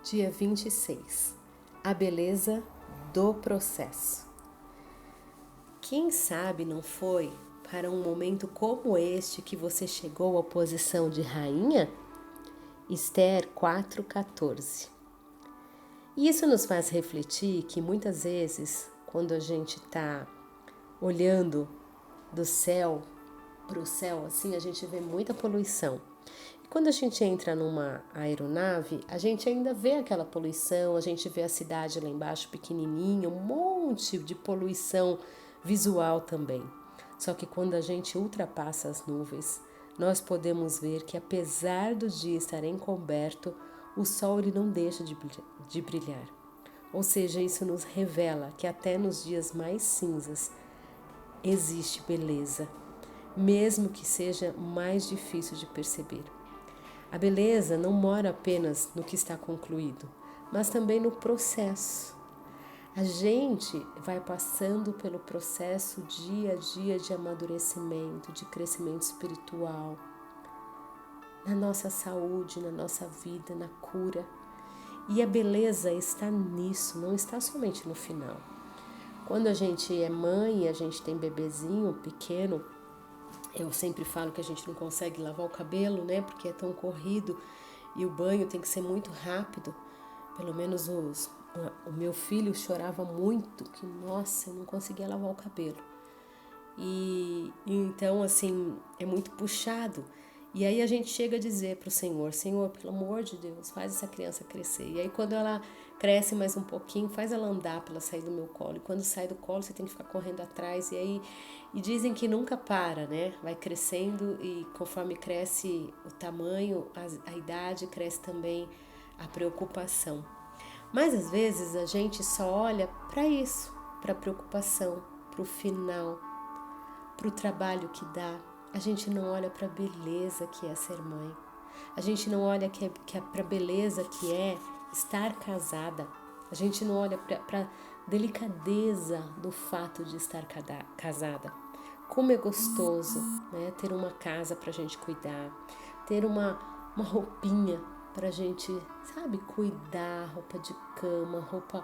Dia 26. A beleza do processo. Quem sabe não foi para um momento como este que você chegou à posição de rainha? Esther 4,14. E isso nos faz refletir que muitas vezes, quando a gente está olhando do céu para o céu, assim, a gente vê muita poluição. E quando a gente entra numa aeronave, a gente ainda vê aquela poluição, a gente vê a cidade lá embaixo pequenininha, um monte de poluição visual também. Só que quando a gente ultrapassa as nuvens, nós podemos ver que apesar do dia estar encoberto, o sol ele não deixa de brilhar. Ou seja, isso nos revela que até nos dias mais cinzas existe beleza, mesmo que seja mais difícil de perceber. A beleza não mora apenas no que está concluído, mas também no processo. A gente vai passando pelo processo dia a dia de amadurecimento, de crescimento espiritual, na nossa saúde, na nossa vida, na cura. E a beleza está nisso, não está somente no final. Quando a gente é mãe, a gente tem bebezinho pequeno, eu sempre falo que a gente não consegue lavar o cabelo, né? Porque é tão corrido e o banho tem que ser muito rápido. Pelo menos o meu filho chorava muito, que nossa, eu não conseguia lavar o cabelo. E então, assim, é muito puxado. E aí a gente chega a dizer para o Senhor, Senhor, pelo amor de Deus, faz essa criança crescer. E aí quando ela cresce mais um pouquinho, faz ela andar para ela sair do meu colo. E quando sai do colo, você tem que ficar correndo atrás. E dizem que nunca para, né? Vai crescendo e conforme cresce o tamanho, a idade, cresce também a preocupação. Mas às vezes a gente só olha para isso, para a preocupação, para o final, para o trabalho que dá. A gente não olha para a beleza que é ser mãe. A gente não olha para a beleza que é estar casada. A gente não olha para a delicadeza do fato de estar casada. Como é gostoso, né? Ter uma casa para a gente cuidar, ter uma roupinha para a gente, sabe, cuidar, roupa de cama, roupa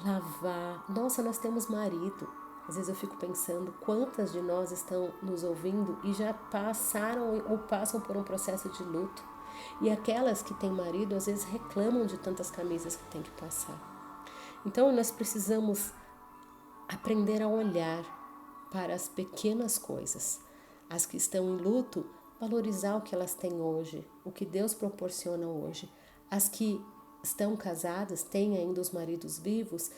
lavar. Nossa, nós temos marido. Às vezes eu fico pensando quantas de nós estão nos ouvindo e já passaram ou passam por um processo de luto. E aquelas que têm marido às vezes reclamam de tantas camisas que tem que passar. Então nós precisamos aprender a olhar para as pequenas coisas. As que estão em luto, valorizar o que elas têm hoje, o que Deus proporciona hoje. As que estão casadas, têm ainda os maridos vivos,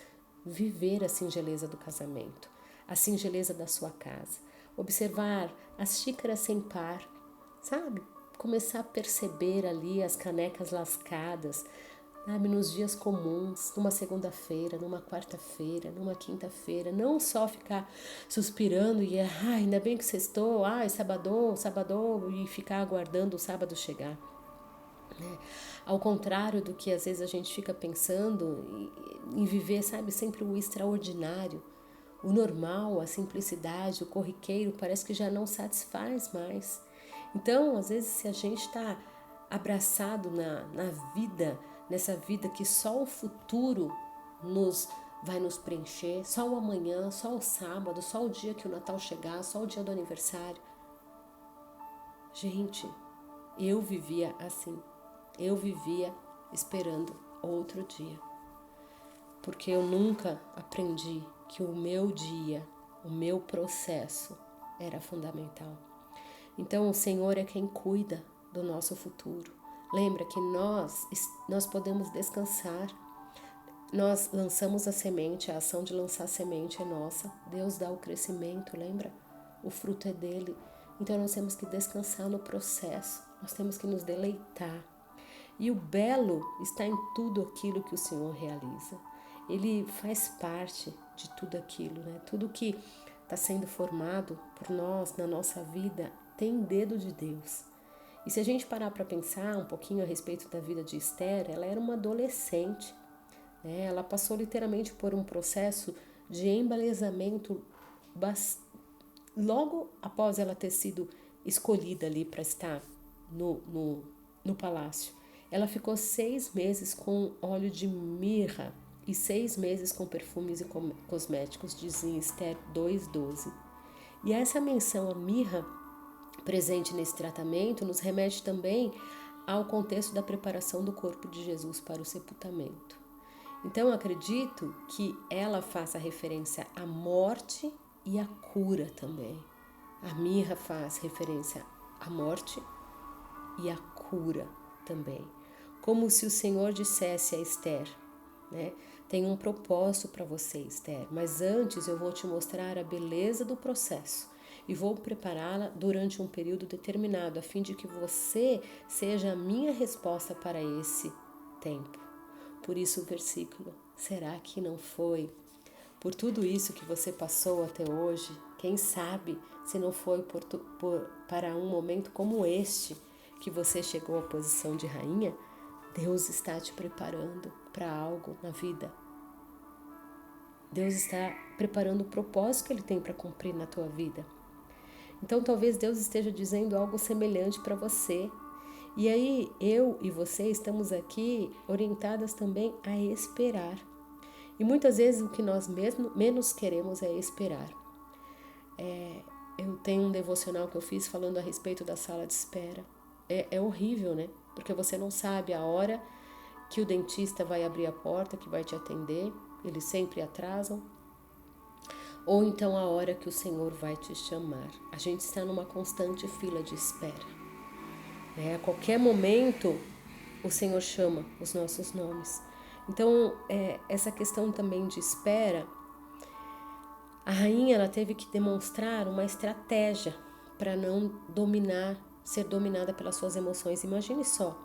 viver a singeleza do casamento, a singeleza da sua casa. Observar as xícaras sem par, sabe? Começar a perceber ali as canecas lascadas, sabe? Nos dias comuns, numa segunda-feira, numa quarta-feira, numa quinta-feira. Não só ficar suspirando e ainda bem que sextou, sábado, e ficar aguardando o sábado chegar. Ao contrário do que às vezes a gente fica pensando em viver, sabe, sempre o extraordinário, o normal, a simplicidade, o corriqueiro, parece que já não satisfaz mais. Então, às vezes, se a gente está abraçado na vida, nessa vida que só o futuro vai nos preencher, só o amanhã, só o sábado, só o dia que o Natal chegar, só o dia do aniversário. Gente, eu vivia assim. Eu vivia esperando outro dia, porque eu nunca aprendi que o meu dia, o meu processo era fundamental. Então o Senhor é quem cuida do nosso futuro. Lembra que nós podemos descansar. Nós lançamos a semente, a ação de lançar a semente é nossa. Deus dá o crescimento, lembra? O fruto é dele. Então nós temos que descansar no processo. Nós temos que nos deleitar. E o belo está em tudo aquilo que o Senhor realiza. Ele faz parte de tudo aquilo, né? Tudo que está sendo formado por nós na nossa vida tem dedo de Deus. E se a gente parar para pensar um pouquinho a respeito da vida de Esther, ela era uma adolescente, né? Ela passou literalmente por um processo de embelezamento logo após ela ter sido escolhida ali para estar no palácio. Ela ficou 6 meses com óleo de mirra e 6 meses com perfumes e cosméticos, diz em Esther 2:12. E essa menção à mirra presente nesse tratamento nos remete também ao contexto da preparação do corpo de Jesus para o sepultamento. Então, eu acredito que ela faça referência à morte e à cura também. A mirra faz referência à morte e à cura também. Como se o Senhor dissesse a Esther, né? Tem um propósito para você, Esther, mas antes eu vou te mostrar a beleza do processo e vou prepará-la durante um período determinado, a fim de que você seja a minha resposta para esse tempo. Por isso o versículo, será que não foi por tudo isso que você passou até hoje? Quem sabe se não foi para um momento como este que você chegou à posição de rainha? Deus está te preparando para algo na vida. Deus está preparando o propósito que Ele tem para cumprir na tua vida. Então talvez Deus esteja dizendo algo semelhante para você. E aí eu e você estamos aqui orientadas também a esperar. E muitas vezes o que nós menos queremos é esperar. Eu tenho um devocional que eu fiz falando a respeito da sala de espera. É horrível, né? Porque você não sabe a hora que o dentista vai abrir a porta, que vai te atender. Eles sempre atrasam. Ou então a hora que o Senhor vai te chamar. A gente está numa constante fila de espera. A qualquer momento o Senhor chama os nossos nomes. Então, essa questão também de espera, a rainha ela teve que demonstrar uma estratégia para não ser dominada pelas suas emoções. Imagine só.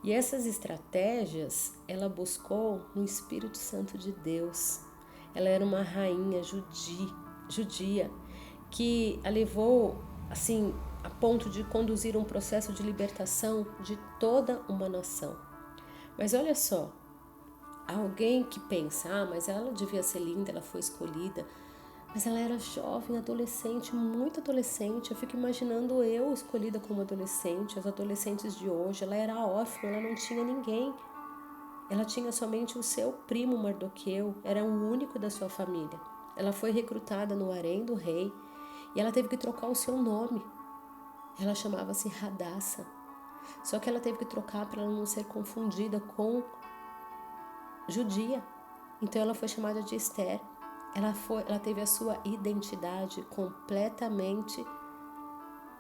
E essas estratégias ela buscou no Espírito Santo de Deus. Ela era uma rainha judia que a levou assim a ponto de conduzir um processo de libertação de toda uma nação. Mas olha só, alguém que pensa, mas ela devia ser linda, ela foi escolhida, mas ela era jovem, adolescente, muito adolescente. Eu fico imaginando eu escolhida como adolescente, os adolescentes de hoje. Ela era órfã, ela não tinha ninguém. Ela tinha somente o seu primo Mardoqueu, era o único da sua família. Ela foi recrutada no harém do rei e ela teve que trocar o seu nome. Ela chamava-se Radassa. Só que ela teve que trocar para ela não ser confundida com judia. Então ela foi chamada de Esther. Ela teve a sua identidade completamente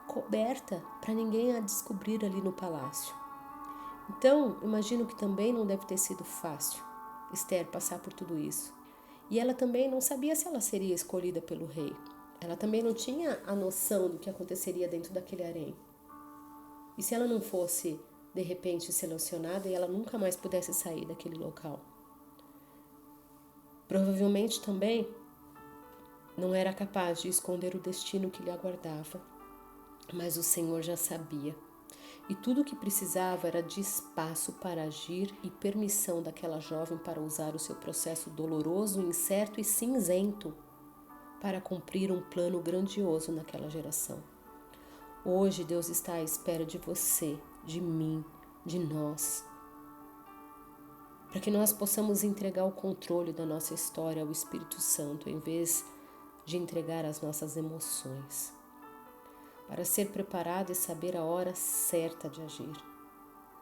coberta para ninguém a descobrir ali no palácio. Então, imagino que também não deve ter sido fácil Esther passar por tudo isso. E ela também não sabia se ela seria escolhida pelo rei. Ela também não tinha a noção do que aconteceria dentro daquele harém. E se ela não fosse, de repente, selecionada e ela nunca mais pudesse sair daquele local? Provavelmente também não era capaz de esconder o destino que lhe aguardava. Mas o Senhor já sabia. E tudo o que precisava era de espaço para agir e permissão daquela jovem para usar o seu processo doloroso, incerto e cinzento para cumprir um plano grandioso naquela geração. Hoje Deus está à espera de você, de mim, de nós, para que nós possamos entregar o controle da nossa história ao Espírito Santo, em vez de entregar as nossas emoções, para ser preparado e saber a hora certa de agir.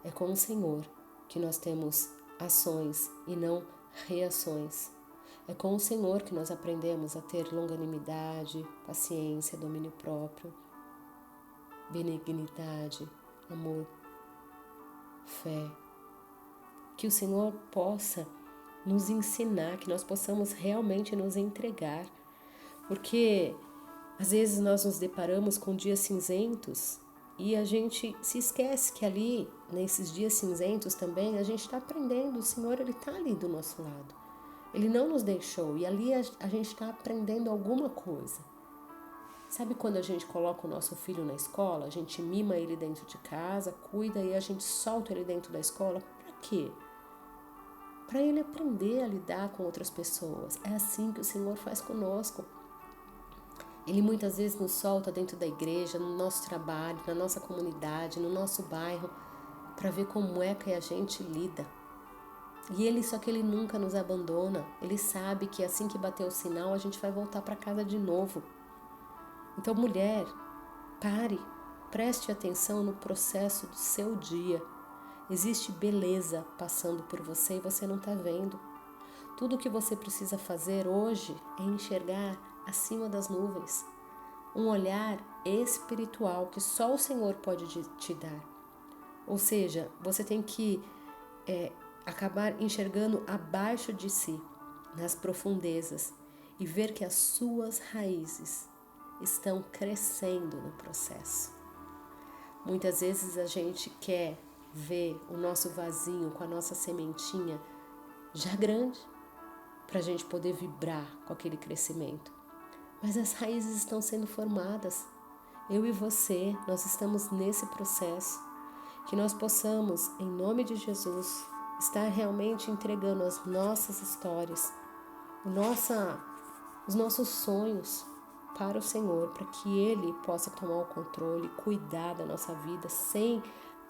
É com o Senhor que nós temos ações e não reações. É com o Senhor que nós aprendemos a ter longanimidade, paciência, domínio próprio, benignidade, amor, fé. Que o Senhor possa nos ensinar, que nós possamos realmente nos entregar, porque às vezes nós nos deparamos com dias cinzentos e a gente se esquece que ali, nesses dias cinzentos também, a gente está aprendendo, o Senhor ele está ali do nosso lado. Ele não nos deixou e ali a gente está aprendendo alguma coisa. Sabe quando a gente coloca o nosso filho na escola, a gente mima ele dentro de casa, cuida e a gente solta ele dentro da escola? Para quê? Para ele aprender a lidar com outras pessoas. É assim que o Senhor faz conosco. Ele muitas vezes nos solta dentro da igreja, no nosso trabalho, na nossa comunidade, no nosso bairro, para ver como é que a gente lida. Só que ele nunca nos abandona. Ele sabe que assim que bater o sinal, a gente vai voltar para casa de novo. Então, mulher, pare, preste atenção no processo do seu dia. Existe beleza passando por você e você não está vendo. Tudo o que você precisa fazer hoje é enxergar acima das nuvens. Um olhar espiritual que só o Senhor pode te dar. Ou seja, você tem que acabar enxergando abaixo de si, nas profundezas, e ver que as suas raízes estão crescendo no processo. Muitas vezes a gente quer ver o nosso vasinho com a nossa sementinha já grande, para a gente poder vibrar com aquele crescimento. Mas as raízes estão sendo formadas. Eu e você, nós estamos nesse processo. Que nós possamos, em nome de Jesus, estar realmente entregando as nossas histórias, os nossos sonhos para o Senhor, para que Ele possa tomar o controle, cuidar da nossa vida sem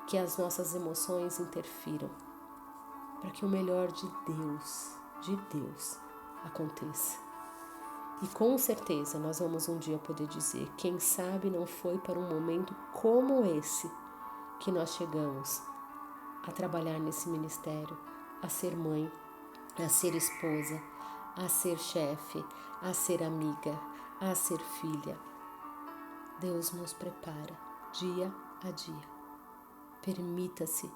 que as nossas emoções interfiram, para que o melhor de Deus aconteça. E com certeza nós vamos um dia poder dizer, quem sabe não foi para um momento como esse que nós chegamos a trabalhar nesse ministério, a ser mãe, a ser esposa, a ser chefe, a ser amiga, a ser filha. Deus nos prepara dia a dia. Permita-se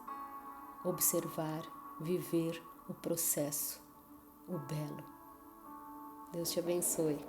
observar, viver o processo, o belo. Deus te abençoe.